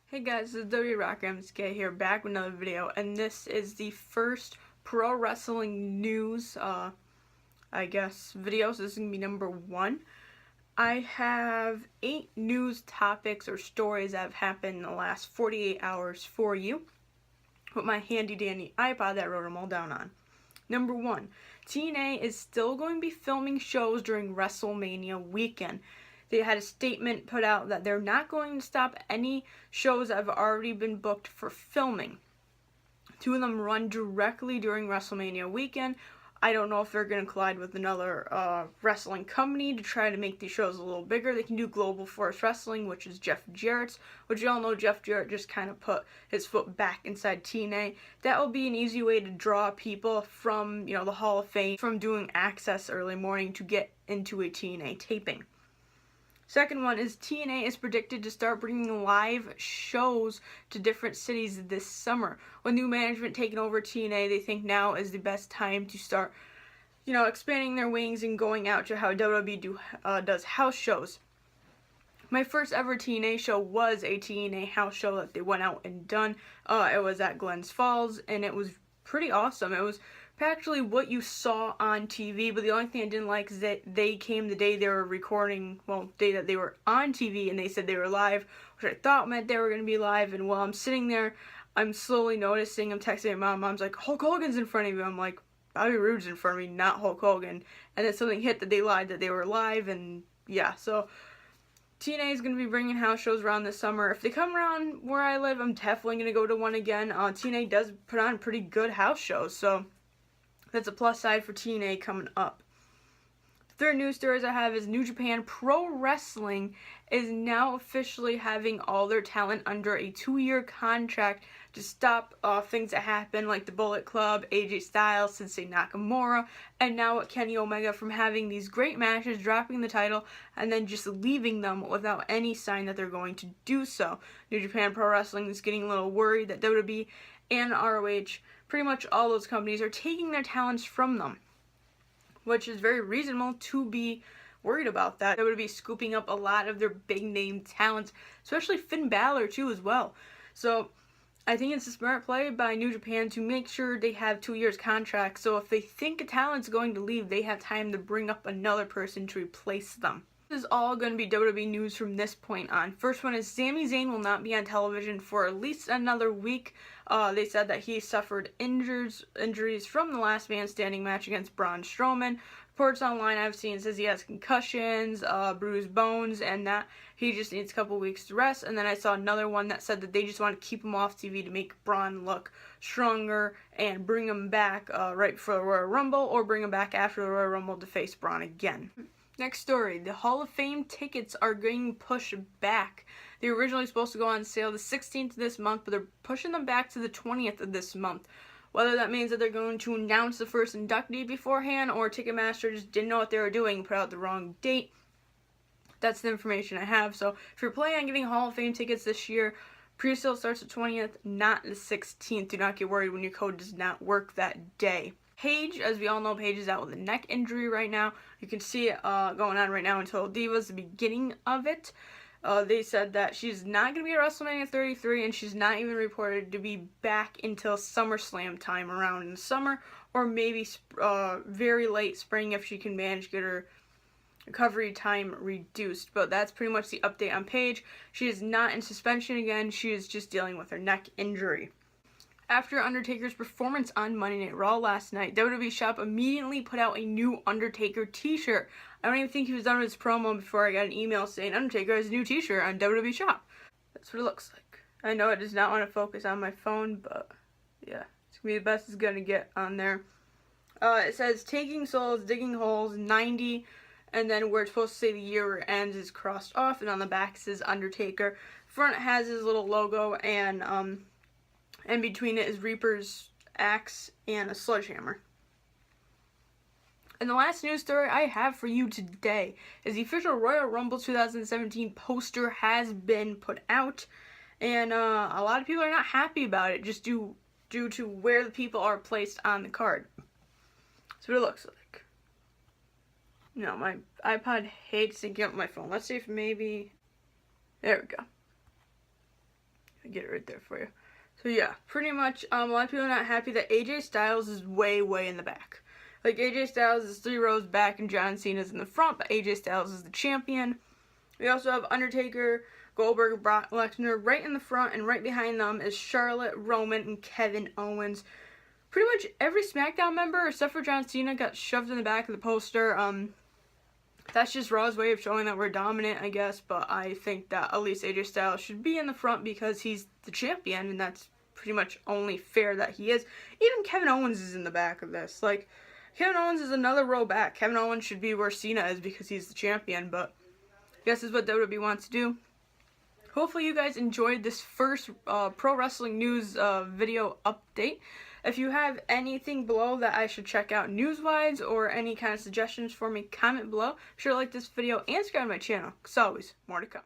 Hey guys, this is WRockMSK here, back with another video, and this is the first pro wrestling news, I guess, video, so this is going to be number 1. I have 8 news topics or stories that have happened in the last 48 hours for you, with my handy dandy iPod that I wrote them all down on. Number 1, TNA is still going to be filming shows during WrestleMania weekend. They had a statement put out that they're not going to stop any shows that have already been booked for filming. 2 of them run directly during WrestleMania weekend. I don't know if they're going to collide with another wrestling company to try to make these shows a little bigger. They can do Global Force Wrestling, which is Jeff Jarrett's, which you all know Jeff Jarrett just kind of put his foot back inside TNA. That will be an easy way to draw people from, the Hall of Fame, from doing Access early morning to get into a TNA taping. Second one is TNA is predicted to start bringing live shows to different cities this summer. With new management taking over TNA, they think now is the best time to start, expanding their wings and going out to how WWE does house shows. My first ever TNA show was a TNA house show that they went out and done. It was at Glens Falls, and it was pretty awesome. It was practically what you saw on TV, but the only thing I didn't like is that they came the day they were recording, day that they were on TV, and they said they were live, which I thought meant they were going to be live, and while I'm sitting there, I'm slowly noticing, I'm texting my mom, Mom's like, Hulk Hogan's in front of you. I'm like, Bobby Roode's in front of me, not Hulk Hogan, and then something hit that they lied that they were live, and yeah, so TNA is going to be bringing house shows around this summer. If they come around where I live, I'm definitely going to go to one again. TNA does put on pretty good house shows, so that's a plus side for TNA coming up. The third news stories I have is New Japan Pro Wrestling is now officially having all their talent under a 2-year contract to stop things that happen like the Bullet Club, AJ Styles, Shinsuke Nakamura, and now Kenny Omega from having these great matches, dropping the title, and then just leaving them without any sign that they're going to do so. New Japan Pro Wrestling is getting a little worried that WWE and ROH, pretty much all those companies, are taking their talents from them, which is very reasonable to be worried about that. They would be scooping up a lot of their big name talents, especially Finn Balor too as well. So I think it's a smart play by New Japan to make sure they have 2 years contracts, so if they think a talent's going to leave, they have time to bring up another person to replace them. This is all going to be WWE news from this point on. First one is Sami Zayn will not be on television for at least another week. They said that he suffered injuries from the Last Man Standing match against Braun Strowman. Reports online I've seen says he has concussions, bruised bones, and that he just needs a couple weeks to rest. And then I saw another one that said that they just want to keep him off TV to make Braun look stronger and bring him back right before the Royal Rumble, or bring him back after the Royal Rumble to face Braun again. Next story, the Hall of Fame tickets are getting pushed back. They were originally supposed to go on sale the 16th of this month, but they're pushing them back to the 20th of this month. Whether that means that they're going to announce the first inductee beforehand, or Ticketmaster just didn't know what they were doing, put out the wrong date. That's the information I have. So if you're planning on getting Hall of Fame tickets this year, pre-sale starts the 20th, not the 16th. Do not get worried when your code does not work that day. Paige, as we all know, Paige is out with a neck injury right now. You can see it going on right now in Total Divas, the beginning of it. They said that she's not going to be at WrestleMania 33, and she's not even reported to be back until SummerSlam time around in the summer, or maybe very late spring if she can manage to get her recovery time reduced. But that's pretty much the update on Paige. She is not in suspension again. She is just dealing with her neck injury. After Undertaker's performance on Monday Night Raw last night, WWE Shop immediately put out a new Undertaker t-shirt. I don't even think he was done with his promo before I got an email saying Undertaker has a new t-shirt on WWE Shop. That's what it looks like. I know it does not want to focus on my phone, but yeah, it's going to be the best it's going to get on there. It says, taking souls, digging holes, 90, and then where it's supposed to say the year ends is crossed off, and on the back it says Undertaker. Front has his little logo, and between it is Reaper's axe and a sledgehammer. And the last news story I have for you today is the official Royal Rumble 2017 poster has been put out, and a lot of people are not happy about it, just due to where the people are placed on the card. That's what it looks like. No, my iPod hates syncing up my phone. Let's see if maybe... There we go. get it right there for you. So yeah, pretty much, a lot of people are not happy that AJ Styles is way in the back. Like, AJ Styles is 3 rows back and John Cena's in the front, but AJ Styles is the champion. We also have Undertaker, Goldberg, Brock Lesnar right in the front, and right behind them is Charlotte, Roman, and Kevin Owens. Pretty much every SmackDown member, except for John Cena, got shoved in the back of the poster. That's just Raw's way of showing that we're dominant, I guess, but I think that at least AJ Styles should be in the front because he's the champion, and that's pretty much only fair that he is. Even Kevin Owens is in the back of this. Like, Kevin Owens is another row back. Kevin Owens should be where Cena is because he's the champion, but I guess that's what WWE wants to do. Hopefully you guys enjoyed this first pro wrestling news video update. If you have anything below that I should check out news-wise or any kind of suggestions for me, comment below. Be sure to like this video and subscribe to my channel. As always, more to come.